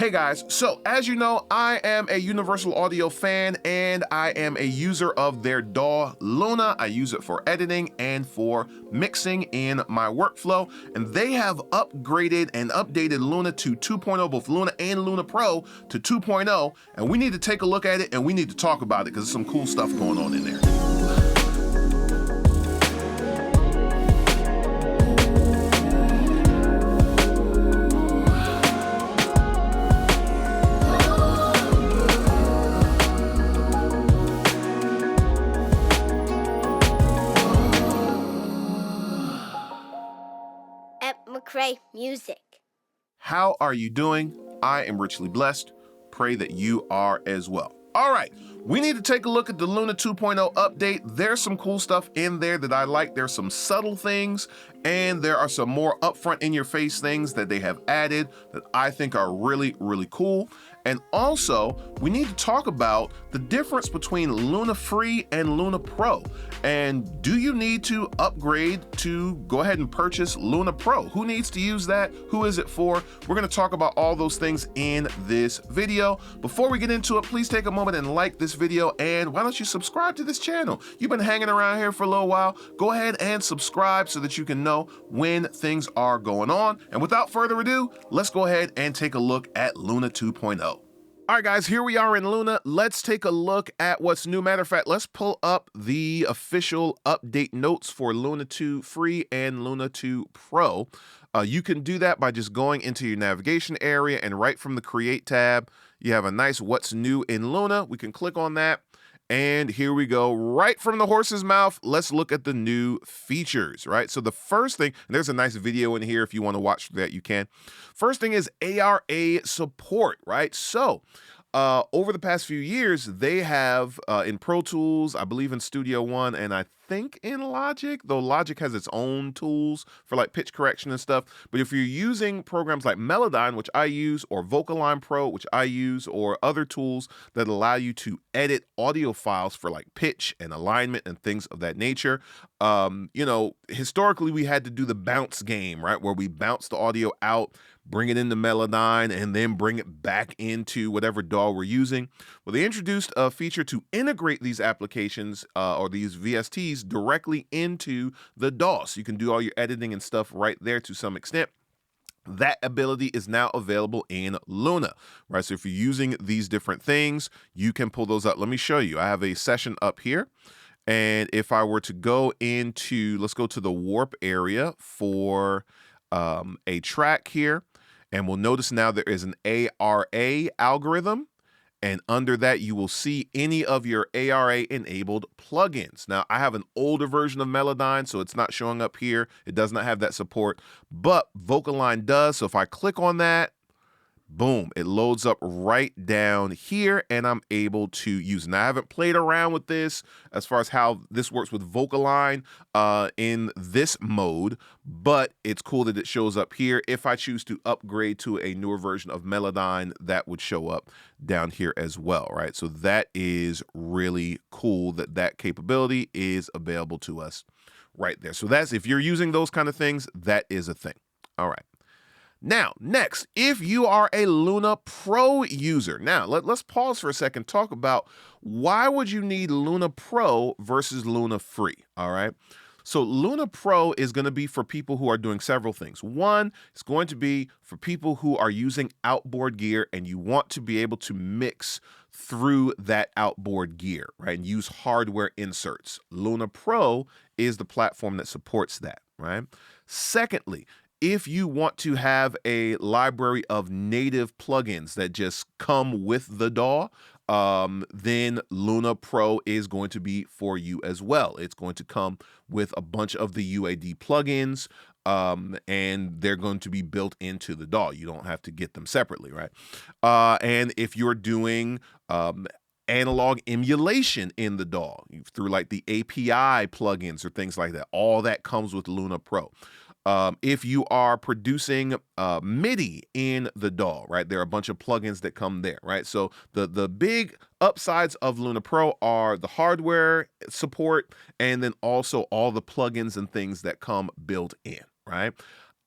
Hey guys, so as you know, I am a Universal Audio fan and I am a user of their DAW Luna. I use it for editing and for mixing in my workflow, and they have upgraded and updated Luna to 2.0, both Luna and Luna Pro to 2.0, and we need to take a look at it and we need to talk about it because there's some cool stuff going on in there. McCray Music. How are you doing? I am richly blessed. Pray that you are as well. All right, we need to take a look at the Luna 2.0 update. There's some cool stuff in there that I like. There's some subtle things, and there are some more upfront in-your-face things that they have added that I think are really, really cool. And also, we need to talk about the difference between Luna Free and Luna Pro. And do you need to upgrade to go ahead and purchase Luna Pro? Who needs to use that? Who is it for? We're going to talk about all those things in this video. Before we get into it, please take a moment and like this video, and why don't you subscribe to this channel? You've been hanging around here for a little while. Go ahead and subscribe so that you can know when things are going on. And without further ado, let's go ahead and take a look at Luna 2.0. All right, guys, here we are in Luna. Let's take a look at what's new. Matter of fact, let's pull up the official update notes for Luna 2 Free and Luna 2 Pro. You can do that by just going into your navigation area, and right from the Create tab, you have a nice What's New in Luna. We can click on that. And here we go, right from the horse's mouth. Let's look at the new features, right? So the first thing, and there's a nice video in here if you want to watch that, you can. First thing is ARA support, right? So over the past few years, they have in Pro Tools, I believe in Studio One, and I think in Logic, though Logic has its own tools for like pitch correction and stuff. But if you're using programs like Melodyne, which I use, or Vocaline Pro, which I use, or other tools that allow you to edit audio files for like pitch and alignment and things of that nature, historically we had to do the bounce game, right? Where we bounce the audio out, bring it into Melodyne, and then bring it back into whatever DAW we're using. Well, they introduced a feature to integrate these applications or these VSTs directly into the DAW. So you can do all your editing and stuff right there to some extent. That ability is now available in Luna, right? So if you're using these different things, you can pull those up. Let me show you. I have a session up here. And if I were to go into, let's go to the warp area for a track here. And we'll notice now there is an ARA algorithm. And under that, you will see any of your ARA-enabled plugins. Now, I have an older version of Melodyne, so it's not showing up here. It does not have that support, but Vocaline does. So if I click on that, boom, it loads up right down here, and I'm able to use it. Now, I haven't played around with this as far as how this works with Vocaline in this mode, but it's cool that it shows up here. If I choose to upgrade to a newer version of Melodyne, that would show up down here as well, right? So that is really cool that that capability is available to us right there. So that's, if you're using those kind of things, that is a thing. All right. Now, next, if you are a Luna Pro user, now let's pause for a second, talk about why would you need Luna Pro versus Luna Free, all right? So Luna Pro is going to be for people who are doing several things. One, it's going to be for people who are using outboard gear and you want to be able to mix through that outboard gear, right, and use hardware inserts. Luna Pro is the platform that supports that, right? Secondly, if you want to have a library of native plugins that just come with the DAW, then Luna Pro is going to be for you as well. It's going to come with a bunch of the UAD plugins, and they're going to be built into the DAW. You don't have to get them separately, right? And if you're doing analog emulation in the DAW through like the API plugins or things like that, all that comes with Luna Pro. If you are producing MIDI in the DAW, right, there are a bunch of plugins that come there, right? So the big upsides of Luna Pro are the hardware support and then also all the plugins and things that come built in, right?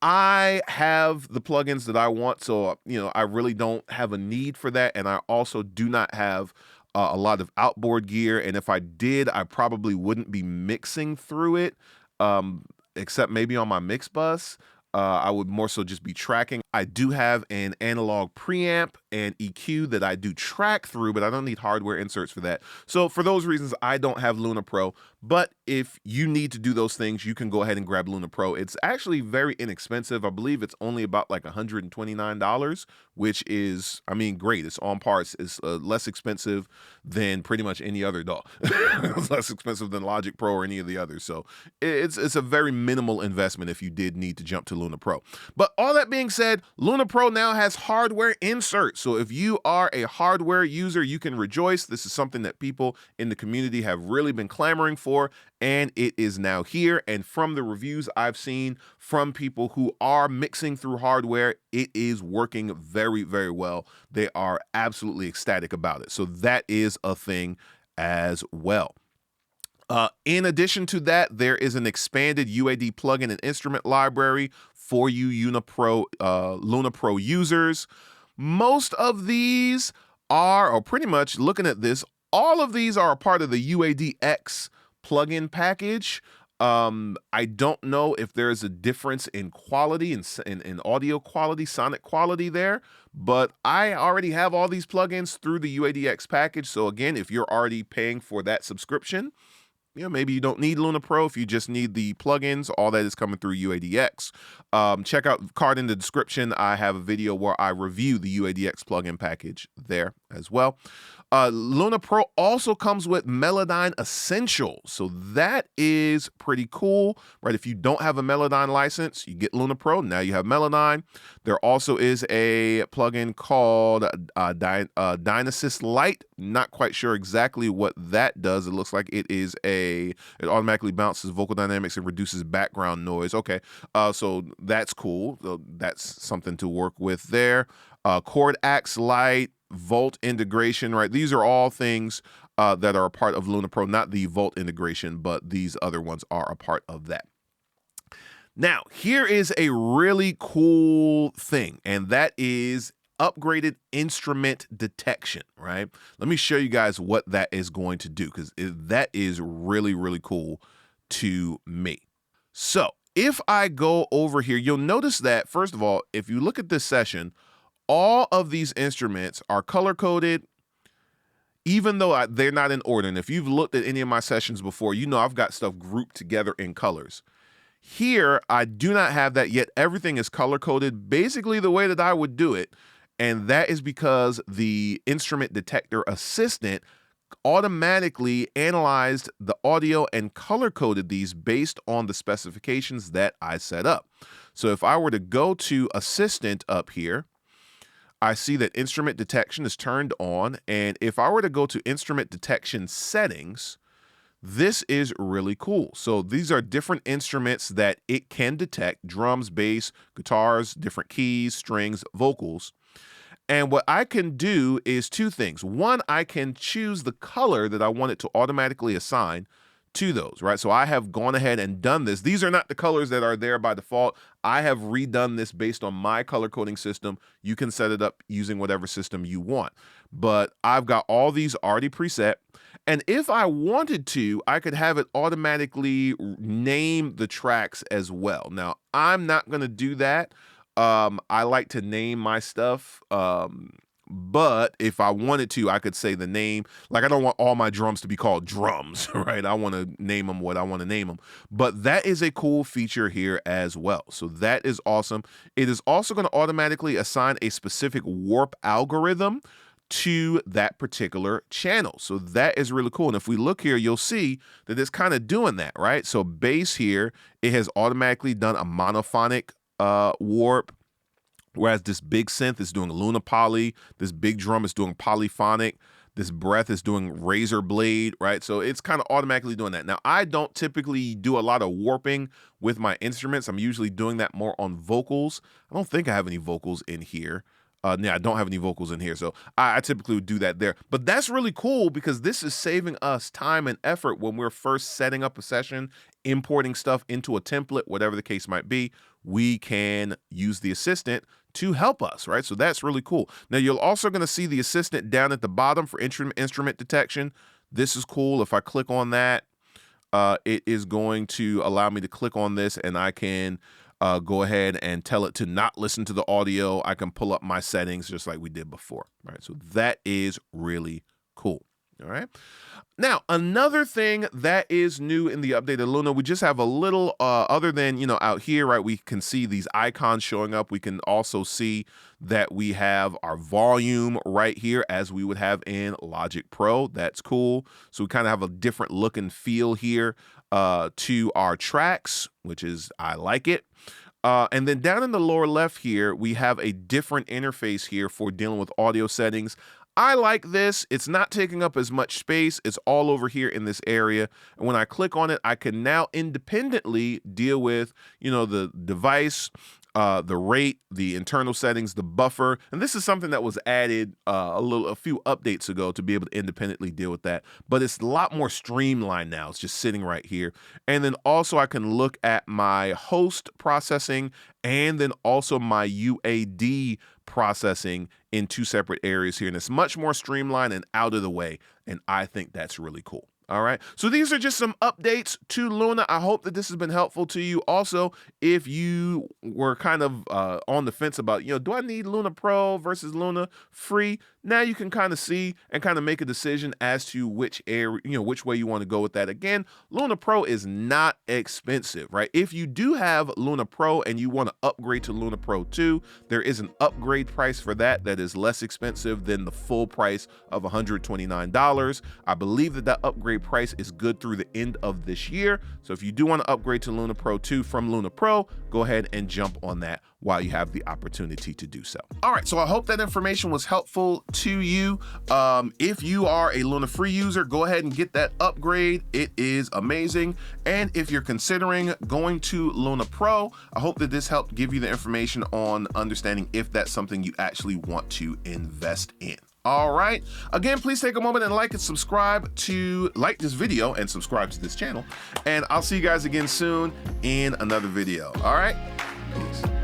I have the plugins that I want, so I really don't have a need for that, and I also do not have a lot of outboard gear. And if I did, I probably wouldn't be mixing through it, um, except maybe on my mix bus. I would more so just be tracking. I do have an analog preamp and EQ that I do track through, but I don't need hardware inserts for that. So for those reasons, I don't have Luna Pro. But if you need to do those things, you can go ahead and grab Luna Pro. It's actually very inexpensive. I believe it's only about like $129, which is, I mean, great. It's on par. It's less expensive than pretty much any other DAW. It's less expensive than Logic Pro or any of the others. So it's a very minimal investment if you did need to jump to Luna Pro. But all that being said, Luna Pro now has hardware inserts. So if you are a hardware user, you can rejoice. This is something that people in the community have really been clamoring for, and it is now here. And from the reviews I've seen from people who are mixing through hardware, it is working very, very well. They are absolutely ecstatic about it. So that is a thing as well. In addition to that, there is an expanded UAD plugin and instrument library for you Luna Pro users. Most of these are, or pretty much looking at this, all of these are a part of the UADX plugin package. I don't know if there's a difference in quality, in audio quality, sonic quality there, but I already have all these plugins through the UADX package. So again, if you're already paying for that subscription, maybe you don't need Luna Pro. If you just need the plugins, all that is coming through UADX. Check out the card in the description. I have a video where I review the UADX plugin package there as well. Luna Pro also comes with Melodyne Essentials. So that is pretty cool, right? If you don't have a Melodyne license, you get Luna Pro. Now you have Melodyne. There also is a plugin called Dynasys Lite. Not quite sure exactly what that does. It looks like it automatically bounces vocal dynamics and reduces background noise. Okay, so that's cool. So that's something to work with there. Chord Axe Lite, Volt integration, right? These are all things that are a part of Luna Pro, not the Volt integration, but these other ones are a part of that. Now, here is a really cool thing, and that is upgraded instrument detection, right? Let me show you guys what that is going to do, because that is really, really cool to me. So if I go over here, you'll notice that, first of all, if you look at this session, all of these instruments are color-coded, even though they're not in order. And if you've looked at any of my sessions before, you know I've got stuff grouped together in colors. Here, I do not have that yet. Everything is color-coded basically the way that I would do it. And that is because the instrument detector assistant automatically analyzed the audio and color-coded these based on the specifications that I set up. So if I were to go to Assistant up here, I see that instrument detection is turned on. And if I were to go to instrument detection settings, this is really cool. So these are different instruments that it can detect: drums, bass, guitars, different keys, strings, vocals. And what I can do is two things. One, I can choose the color that I want it to automatically assign to those, right? So I have gone ahead and done this. These are not the colors that are there by default. I have redone this based on my color coding system. You can set it up using whatever system you want. But I've got all these already preset. And if I wanted to, I could have it automatically name the tracks as well. Now, I'm not going to do that. I like to name my stuff. But if I wanted to, I could say the name. Like, I don't want all my drums to be called drums, right? I want to name them what I want to name them. But that is a cool feature here as well. So that is awesome. It is also going to automatically assign a specific warp algorithm to that particular channel. So that is really cool. And if we look here, you'll see that it's kind of doing that, right? So bass here, it has automatically done a monophonic warp. Whereas this big synth is doing Luna Poly, this big drum is doing polyphonic, this breath is doing razor blade, right? So it's kind of automatically doing that. Now, I don't typically do a lot of warping with my instruments. I'm usually doing that more on vocals. I don't think I have any vocals in here. Yeah, I don't have any vocals in here, so I typically would do that there. But that's really cool because this is saving us time and effort when we're first setting up a session, importing stuff into a template, whatever the case might be. we can use the assistant to help us, right? So that's really cool. Now, you're also going to see the assistant down at the bottom for instrument detection. This is cool. If I click on that, it is going to allow me to click on this, and I can go ahead and tell it to not listen to the audio. I can pull up my settings just like we did before, right? So that is really cool. All right. Now, another thing that is new in the updated Luna, we just have a little, other than, out here, right, we can see these icons showing up. We can also see that we have our volume right here as we would have in Logic Pro. That's cool. So we kind of have a different look and feel here to our tracks, which is, I like it. And then down in the lower left here, we have a different interface here for dealing with audio settings. I like this. It's not taking up as much space. It's all over here in this area. And when I click on it, I can now independently deal with, the device, the rate, the internal settings, the buffer. And this is something that was added a few updates ago to be able to independently deal with that. But it's a lot more streamlined now. It's just sitting right here. And then also I can look at my host processing and then also my UAD processing in two separate areas here. And it's much more streamlined and out of the way. And I think that's really cool. All right. So these are just some updates to Luna. I hope that this has been helpful to you. Also, if you were kind of on the fence about, do I need Luna Pro versus Luna Free? Now you can kind of see and kind of make a decision as to which area, which way you want to go with that. Again, Luna Pro is not expensive, right? If you do have Luna Pro and you want to upgrade to Luna Pro 2, there is an upgrade price for that is less expensive than the full price of $129. I believe that upgrade price is good through the end of this year. So if you do want to upgrade to Luna Pro 2 from Luna Pro, go ahead and jump on that while you have the opportunity to do so. All right, so I hope that information was helpful to you. If you are a Luna Free user, go ahead and get that upgrade. It is amazing. And if you're considering going to Luna Pro, I hope that this helped give you the information on understanding if that's something you actually want to invest in. All right. Again, please take a moment and like this video and subscribe to this channel. And I'll see you guys again soon in another video. All right. Peace.